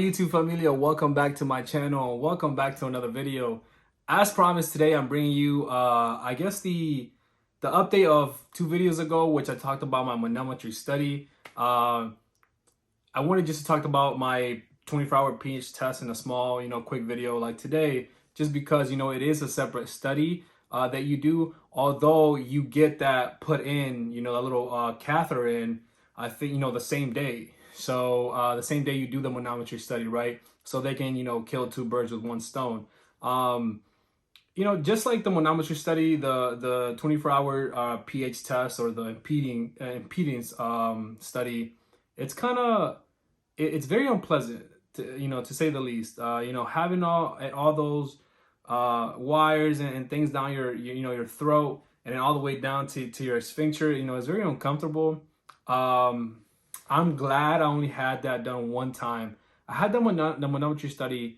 YouTube familia, welcome back to my channel. Welcome back to another video. As promised, today I'm bringing you I guess the update of 2 videos ago, which I talked about my manometry study. I wanted just to talk about my 24-hour pH test in a small, quick video like today, just because it is a separate study that you do. Although you get that put in, a little catheter in, I think the same day. So the same day you do the manometry study, right? So they can, kill two birds with one stone. Just like the manometry study, the 24-hour pH test or the impedance study, it's very unpleasant to say the least. Having all those wires and things down your throat and then all the way down to your sphincter, it's very uncomfortable. I'm glad I only had that done one time. I had the manometry study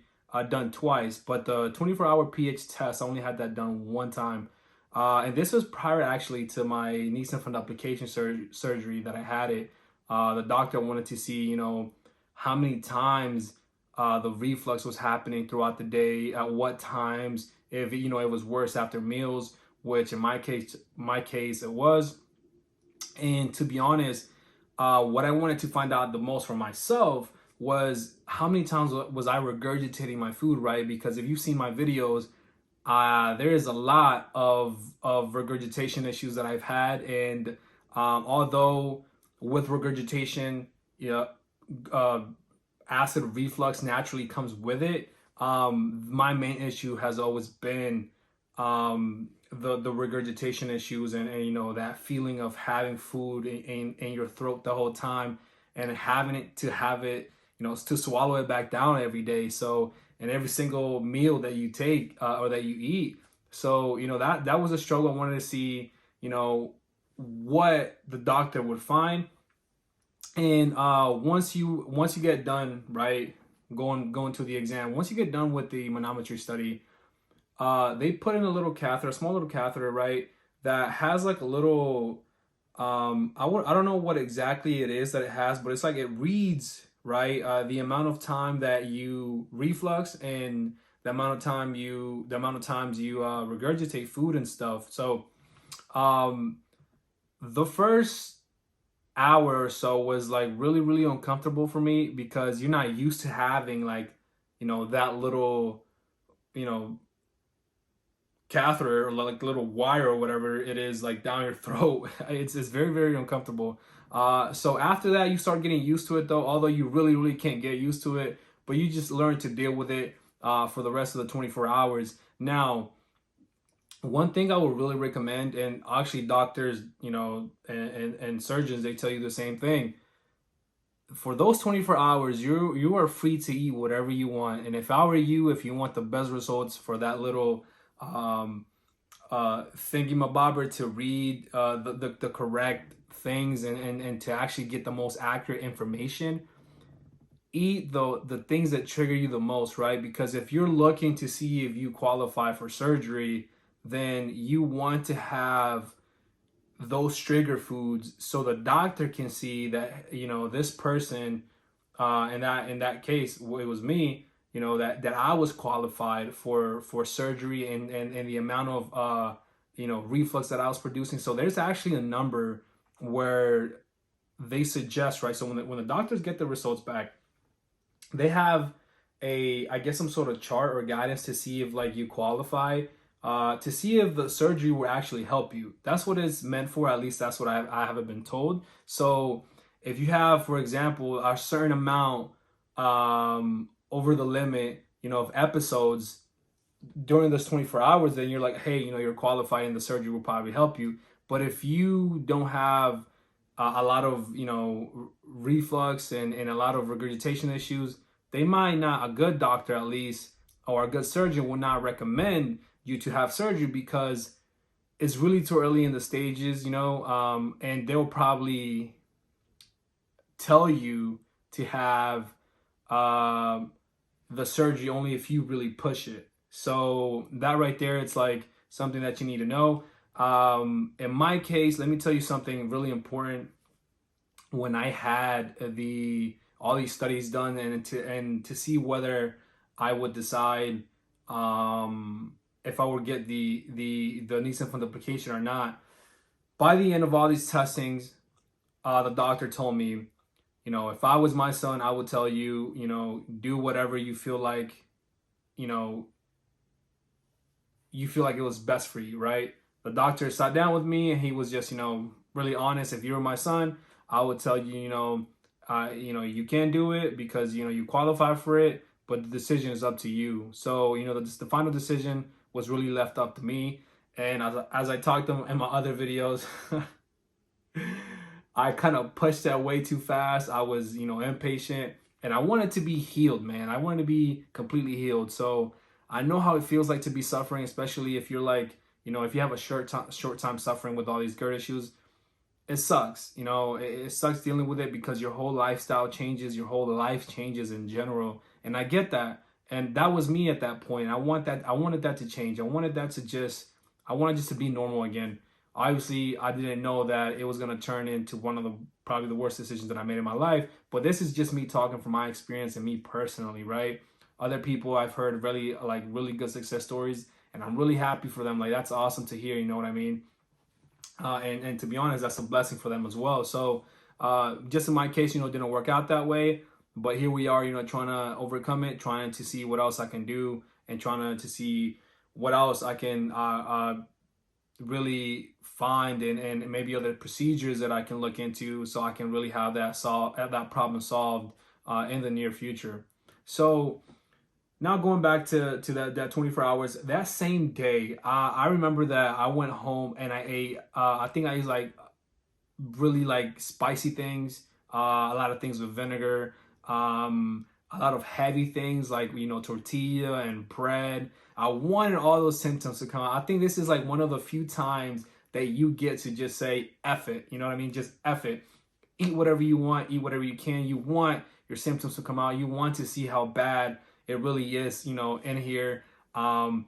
done twice, but the 24-hour pH test, I only had that done one time. And this was prior actually to my Nissen fundoplication surgery that I had it. The doctor wanted to see, how many times the reflux was happening throughout the day, at what times, if it was worse after meals, which in my case it was. And to be honest, what I wanted to find out the most for myself was how many times was I regurgitating my food, right? Because if you've seen my videos, there is a lot of regurgitation issues that I've had. And although with regurgitation, acid reflux naturally comes with it, my main issue has always been the regurgitation issues and that feeling of having food in your throat the whole time and having it to swallow it back down every day. So in every single meal that you take or that you eat. So that was a struggle. I wanted to see what the doctor would find. And once you get done, right, going to the exam, once you get done with the manometry study, they put in a little catheter, a small little catheter, right, that has like a little, I don't know what exactly it is that it has, but it's like it reads, right, the amount of time that you reflux and the amount of times you regurgitate food and stuff. So the first hour or so was like really, really uncomfortable for me because you're not used to having like, that little, catheter or like little wire or whatever it is like down your throat. It's very, very uncomfortable. So after that, you start getting used to it though, although you really, really can't get used to it, but you just learn to deal with it for the rest of the 24 hours. Now, one thing I would really recommend, and actually doctors, and surgeons, they tell you the same thing. For those 24 hours, you are free to eat whatever you want. And if I were you, if you want the best results for that little thingamabobber to read the correct things and to actually get the most accurate information, eat the things that trigger you the most, right? Because if you're looking to see if you qualify for surgery, then you want to have those trigger foods so the doctor can see that this person in that case it was me, that I was qualified for surgery and the amount of reflux that I was producing. So there's actually a number where they suggest, right? So when the doctors get the results back, they have I guess some sort of chart or guidance to see if like you qualify, to see if the surgery will actually help you. That's what it's meant for. At least that's what I haven't been told. So if you have, for example, a certain amount over the limit, of episodes during those 24 hours, then you're like, hey, you're qualified and the surgery will probably help you. But if you don't have a lot of, reflux and a lot of regurgitation issues, they might not, a good doctor at least, or a good surgeon will not recommend you to have surgery because it's really too early in the stages, and they'll probably tell you to have the surgery only if you really push it. So that right there, it's like something that you need to know. In my case, let me tell you something really important. When I had all these studies done, and to see whether I would decide if I would get the Nissen fundoplication or not. By the end of all these testings, the doctor told me, if I was my son, I would tell you, do whatever you feel like, you know, you feel like it was best for you, right? The doctor sat down with me and he was just, really honest. If you were my son, I would tell you, you can do it because, you qualify for it, but the decision is up to you. So, the final decision was really left up to me. And as I talked in my other videos, I kind of pushed that way too fast. I was, impatient, and I wanted to be healed, man. I wanted to be completely healed. So I know how it feels like to be suffering, especially if you're like, if you have a short time suffering with all these GERD issues. It sucks, it sucks dealing with it because your whole lifestyle changes, your whole life changes in general. And I get that. And that was me at that point. I wanted that to change. I wanted just to be normal again. Obviously, I didn't know that it was going to turn into one of probably the worst decisions that I made in my life. But this is just me talking from my experience and me personally, right? Other people I've heard really good success stories, and I'm really happy for them. Like, that's awesome to hear, you know what I mean? And to be honest, that's a blessing for them as well. So just in my case, it didn't work out that way. But here we are, trying to overcome it, trying to see what else I can do, and trying to see what else I can really find, and maybe other procedures that I can look into so I can really have that problem solved in the near future. So now going back to that 24 hours, that same day, I remember that I went home and I ate, I think I ate like really like spicy things, a lot of things with vinegar, a lot of heavy things like, tortilla and bread. I wanted all those symptoms to come out. I think this is like one of the few times that you get to just say, F it. You know what I mean? Just F it. Eat whatever you want, eat whatever you can. You want your symptoms to come out. You want to see how bad it really is, in here. And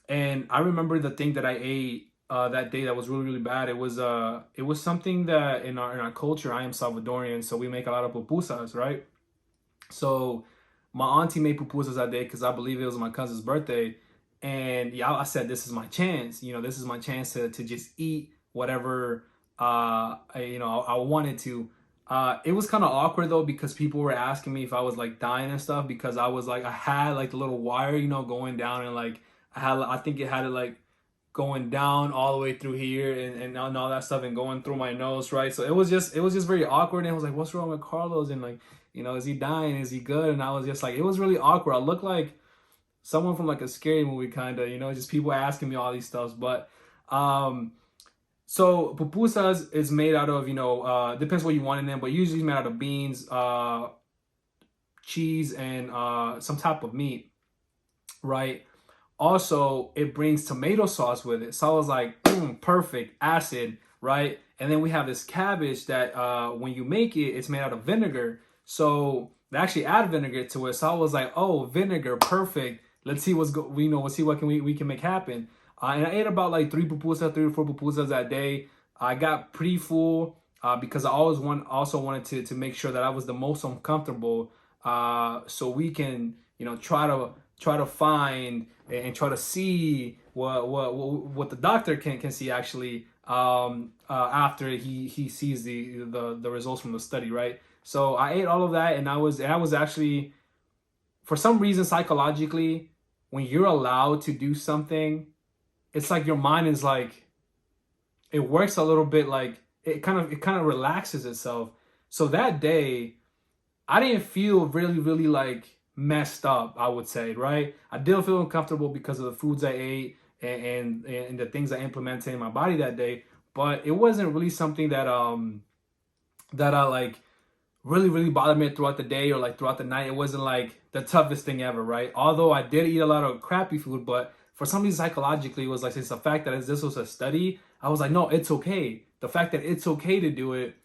I remember the thing that I ate that day that was really, really bad. It was something that in our culture, I am Salvadorian, so we make a lot of pupusas, right? So my auntie made pupusas that day because I believe it was my cousin's birthday. And yeah, I said, this is my chance. This is my chance to just eat whatever, I wanted to. It was kind of awkward though, because people were asking me if I was like dying and stuff, because I was like, I had like the little wire, going down, and like I think it had it like going down all the way through here, and all that stuff, and going through my nose, right? So it was just very awkward, and I was like, what's wrong with Carlos? And like, is he dying? Is he good? And I was just like, it was really awkward. I looked like someone from like a scary movie, kind of, just people asking me all these stuff. But so pupusas is made out of, depends what you want in them, but usually it's made out of beans, cheese, and some type of meat, right? Also, it brings tomato sauce with it. So I was like, perfect, acid, right? And then we have this cabbage that when you make it, it's made out of vinegar. So they actually add vinegar to it. So I was like, oh, vinegar, perfect. Let's see let's see what we can make happen. And I ate about like 3 or 4 pupusas that day. I got pretty full because I also wanted to make sure that I was the most uncomfortable, so we can try to find and try to see what the doctor can see actually after he sees the results from the study, right? So I ate all of that, and I was actually, for some reason, psychologically, when you're allowed to do something, it's like your mind is like, it works a little bit like it kind of relaxes itself. So that day, I didn't feel really, really like messed up, I would say, right? I did feel uncomfortable because of the foods I ate and the things I implemented in my body that day, but it wasn't really something that I like really, really bothered me throughout the day or like throughout the night. It wasn't like the toughest thing ever, right? Although I did eat a lot of crappy food, but for some reason psychologically, it was like, it's the fact that this was a study, I was like, no, it's okay. The fact that it's okay to do it,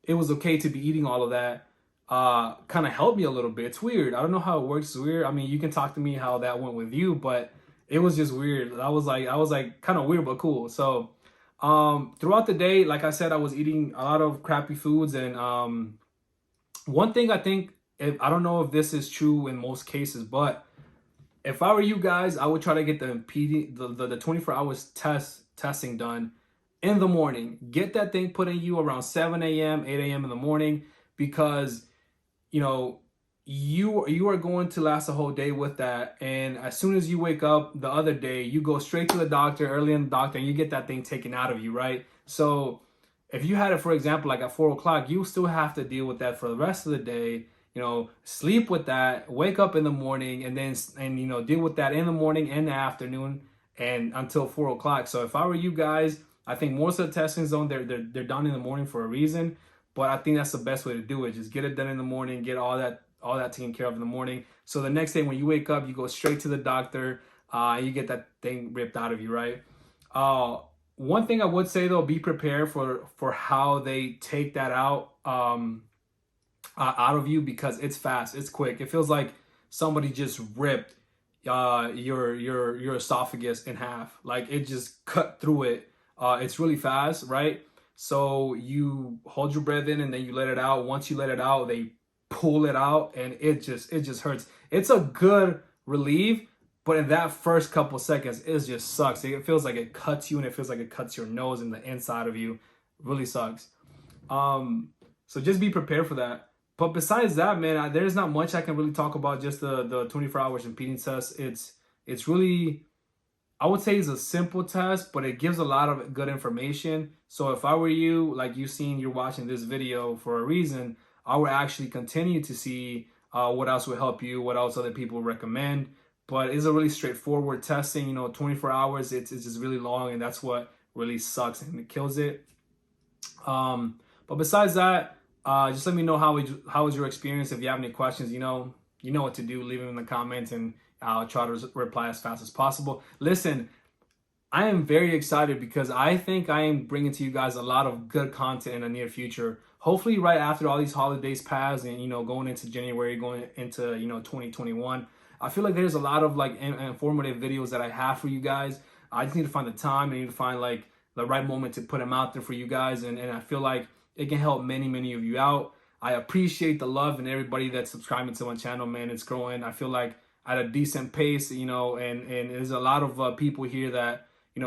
it was okay to be eating all of that, kind of helped me a little bit. It's weird. I don't know how it works. It's weird. I mean, you can talk to me how that went with you, but it was just weird. I was like kind of weird, but cool. So throughout the day, like I said, I was eating a lot of crappy foods, and One thing I think, I don't know if this is true in most cases, but if I were you guys, I would try to get the 24 hours testing done in the morning. Get that thing put in you around 7 a.m., 8 a.m. in the morning, because you know you are going to last a whole day with that. And as soon as you wake up the other day, you go straight to the doctor, early in the doctor, and you get that thing taken out of you, right? So if you had it, for example, like at 4 o'clock, you still have to deal with that for the rest of the day. Sleep with that, wake up in the morning, and then deal with that in the morning and the afternoon and until 4 o'clock. So if I were you guys, I think most of the testing zone they're done in the morning for a reason. But I think that's the best way to do it. Just get it done in the morning, get all that taken care of in the morning. So the next day when you wake up, you go straight to the doctor, you get that thing ripped out of you, right? One thing I would say though, be prepared for how they take that out out of you, because it's fast, it's quick. It feels like somebody just ripped your esophagus in half. Like it just cut through it. It's really fast, right? So you hold your breath in and then you let it out. Once you let it out, they pull it out, and it just hurts. It's a good relief, but in that first couple seconds, it just sucks. It feels like it cuts you, and it feels like it cuts your nose and the inside of you. It really sucks. So just be prepared for that. But besides that, man, there's not much I can really talk about. Just the 24 hours impedance test. It's really, I would say, it's a simple test, but it gives a lot of good information. So if I were you, like you're watching this video for a reason, I would actually continue to see what else would help you, what else other people recommend. But it's a really straightforward testing. 24 hours, it's just really long, and that's what really sucks and it kills it. But besides that, just let me know how was your experience. If you have any questions, you know what to do. Leave them in the comments, and I'll try to reply as fast as possible. Listen, I am very excited because I think I am bringing to you guys a lot of good content in the near future. Hopefully right after all these holidays pass and, going into January, going into, 2021. I feel like there's a lot of like informative videos that I have for you guys. I just need to find the time. I need to find like the right moment to put them out there for you guys. And I feel like it can help many, many of you out. I appreciate the love and everybody that's subscribing to my channel, man. It's growing. I feel like at a decent pace, and there's a lot of people here that,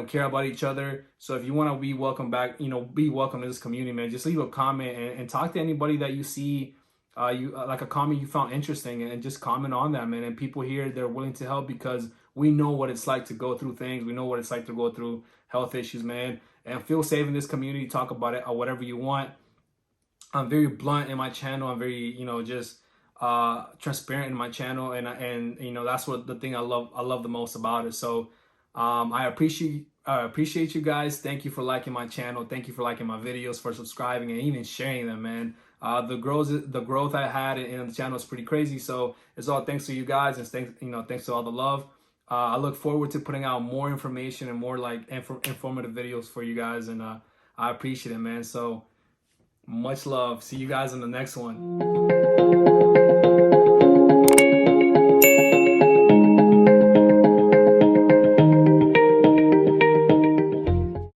care about each other. So if you want to be welcome back, be welcome to this community, man. Just leave a comment and talk to anybody that you see, like a comment you found interesting, and just comment on that, man. And people here, they're willing to help because we know what it's like to go through things. We know what it's like to go through health issues, man. And feel safe in this community. Talk about it or whatever you want. I'm very blunt in my channel. I'm very, just transparent in my channel, and that's what the thing I love the most about it. So I appreciate you guys. Thank you for liking my channel. Thank you for liking my videos, for subscribing, and even sharing them, man. The growth I had in the channel is pretty crazy. So it's all thanks to you guys, and thanks to all the love. I look forward to putting out more information and more like informative videos for you guys, and I appreciate it, man. So much love. See you guys in the next one.